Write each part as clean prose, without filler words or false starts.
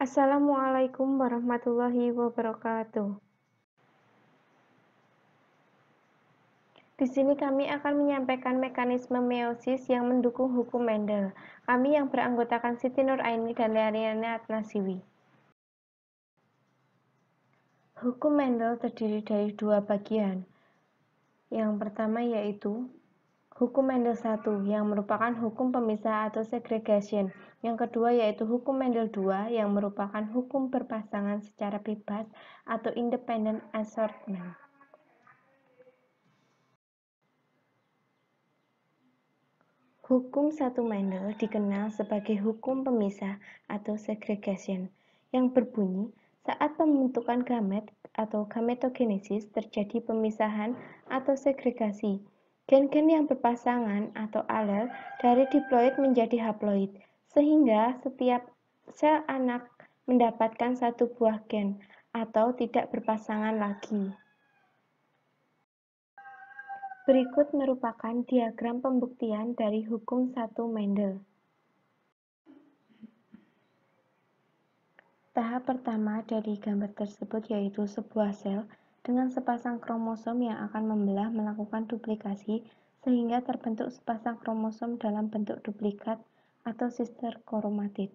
Assalamualaikum warahmatullahi wabarakatuh. Di sini kami akan menyampaikan mekanisme meiosis yang mendukung hukum Mendel. Kami yang beranggotakan Siti Nuraini dan Liana Atnasiwi. Hukum Mendel terdiri dari dua bagian. Yang pertama yaitu hukum Mendel 1 yang merupakan hukum pemisah atau segregation. Yang kedua yaitu hukum Mendel 2 yang merupakan hukum berpasangan secara bebas atau independent assortment. Hukum 1 Mendel dikenal sebagai hukum pemisah atau segregation yang berbunyi saat pembentukan gamet atau gametogenesis terjadi pemisahan atau segregasi gen-gen yang berpasangan atau alel dari diploid menjadi haploid sehingga setiap sel anak mendapatkan satu buah gen atau tidak berpasangan lagi. Berikut merupakan diagram pembuktian dari hukum 1 Mendel. Tahap pertama dari gambar tersebut yaitu sebuah sel dengan sepasang kromosom yang akan membelah melakukan duplikasi sehingga terbentuk sepasang kromosom dalam bentuk duplikat atau sister kromatid.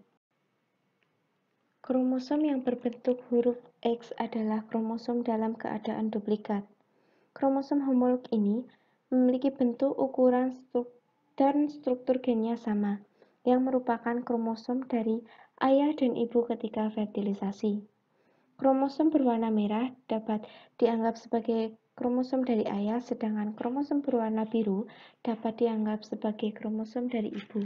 Kromosom yang berbentuk huruf X adalah kromosom dalam keadaan duplikat. Kromosom homolog ini memiliki bentuk, ukuran, dan struktur gennya sama, yang merupakan kromosom dari ayah dan ibu ketika fertilisasi. Kromosom berwarna merah dapat dianggap sebagai kromosom dari ayah, sedangkan kromosom berwarna biru dapat dianggap sebagai kromosom dari ibu.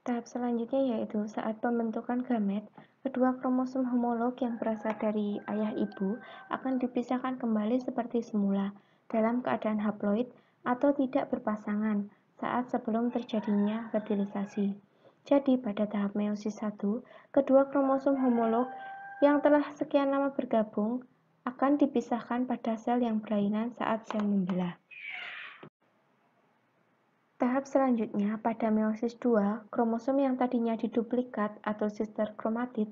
Tahap selanjutnya yaitu saat pembentukan gamet, kedua kromosom homolog yang berasal dari ayah ibu akan dipisahkan kembali seperti semula dalam keadaan haploid atau tidak berpasangan saat sebelum terjadinya fertilisasi. Jadi pada tahap meiosis 1, kedua kromosom homolog yang telah sekian lama bergabung akan dipisahkan pada sel yang berlainan saat sel membelah. Tahap selanjutnya, pada meiosis 2, kromosom yang tadinya diduplikat atau sister kromatid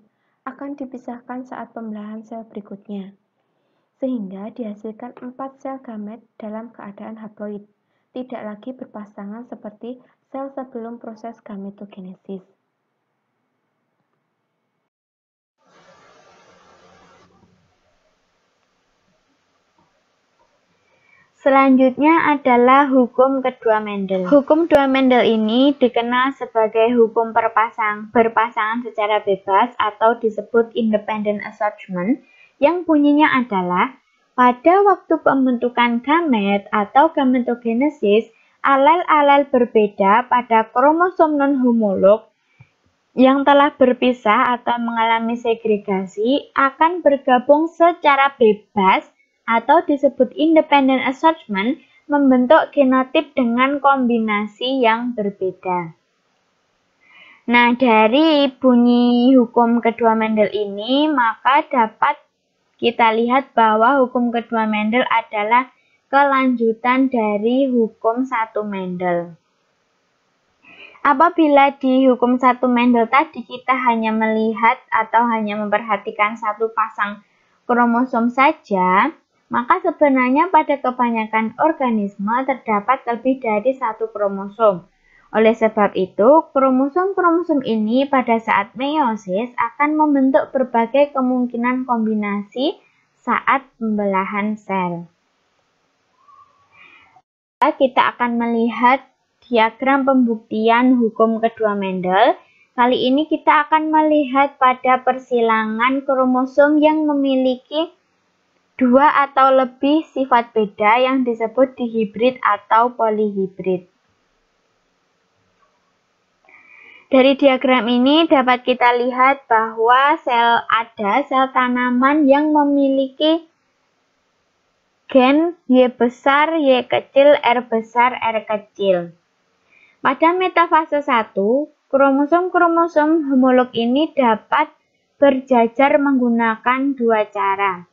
akan dipisahkan saat pembelahan sel berikutnya, sehingga dihasilkan 4 sel gamet dalam keadaan haploid, tidak lagi berpasangan seperti sel sebelum proses gametogenesis. Selanjutnya adalah hukum kedua Mendel. Hukum kedua Mendel ini dikenal sebagai hukum berpasangan secara bebas atau disebut independent assortment, yang bunyinya adalah pada waktu pembentukan gamet atau gametogenesis, alel-alel berbeda pada kromosom non-homolog yang telah berpisah atau mengalami segregasi akan bergabung secara bebas atau disebut independent assortment, membentuk genotip dengan kombinasi yang berbeda. Nah, dari bunyi hukum kedua Mendel ini, maka dapat kita lihat bahwa hukum kedua Mendel adalah kelanjutan dari hukum 1 Mendel. Apabila di hukum 1 Mendel tadi kita hanya melihat atau hanya memperhatikan satu pasang kromosom saja, maka sebenarnya pada kebanyakan organisme terdapat lebih dari satu kromosom. Oleh sebab itu, kromosom-kromosom ini pada saat meiosis akan membentuk berbagai kemungkinan kombinasi saat pembelahan sel. Kita akan melihat diagram pembuktian hukum kedua Mendel. Kali ini kita akan melihat pada persilangan kromosom yang memiliki dua atau lebih sifat beda yang disebut dihibrid atau polihibrid. Dari diagram ini dapat kita lihat bahwa ada sel tanaman yang memiliki gen Y besar, Y kecil, R besar, R kecil. Pada metafase 1, kromosom-kromosom homolog ini dapat berjajar menggunakan dua cara.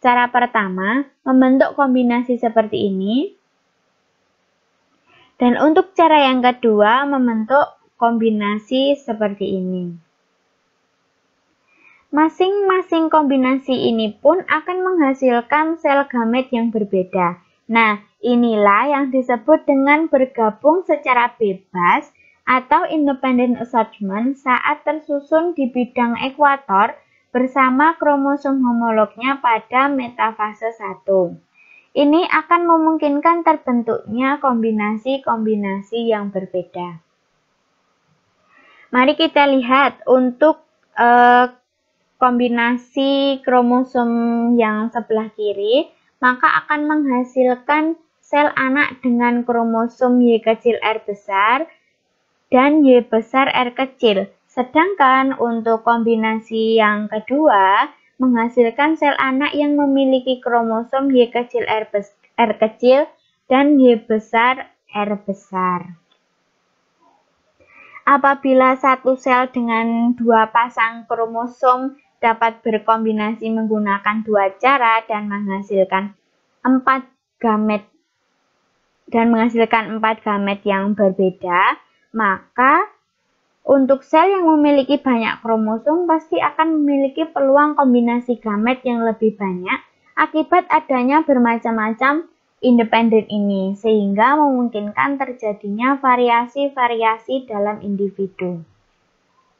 Cara pertama, membentuk kombinasi seperti ini. Dan untuk cara yang kedua, membentuk kombinasi seperti ini. Masing-masing kombinasi ini pun akan menghasilkan sel gamet yang berbeda. Nah, inilah yang disebut dengan bergabung secara bebas atau independent assortment saat tersusun di bidang ekuator bersama kromosom homolognya pada metafase 1. Ini akan memungkinkan terbentuknya kombinasi-kombinasi yang berbeda. Mari kita lihat untuk kombinasi kromosom yang sebelah kiri, maka akan menghasilkan sel anak dengan kromosom Y kecil R besar dan Y besar R kecil. Sedangkan untuk kombinasi yang kedua, menghasilkan sel anak yang memiliki kromosom Y kecil R kecil dan Y besar R besar. Apabila satu sel dengan dua pasang kromosom dapat berkombinasi menggunakan dua cara dan menghasilkan 4 gamet yang berbeda, maka untuk sel yang memiliki banyak kromosom pasti akan memiliki peluang kombinasi gamet yang lebih banyak akibat adanya bermacam-macam independen ini, sehingga memungkinkan terjadinya variasi-variasi dalam individu.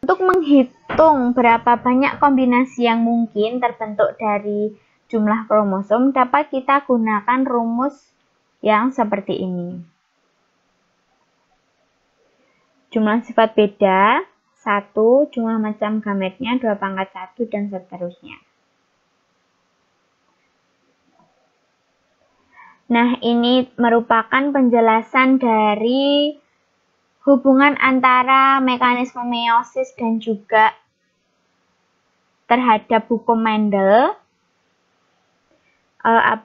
Untuk menghitung berapa banyak kombinasi yang mungkin terbentuk dari jumlah kromosom, dapat kita gunakan rumus yang seperti ini. Jumlah sifat beda, 1, jumlah macam gametnya 2/1, dan seterusnya. Nah, ini merupakan penjelasan dari hubungan antara mekanisme meiosis dan juga terhadap hukum Mendel.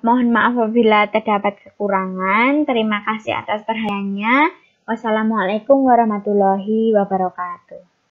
Mohon maaf apabila terdapat kekurangan. Terima kasih atas perhatiannya. Wassalamualaikum warahmatullahi wabarakatuh.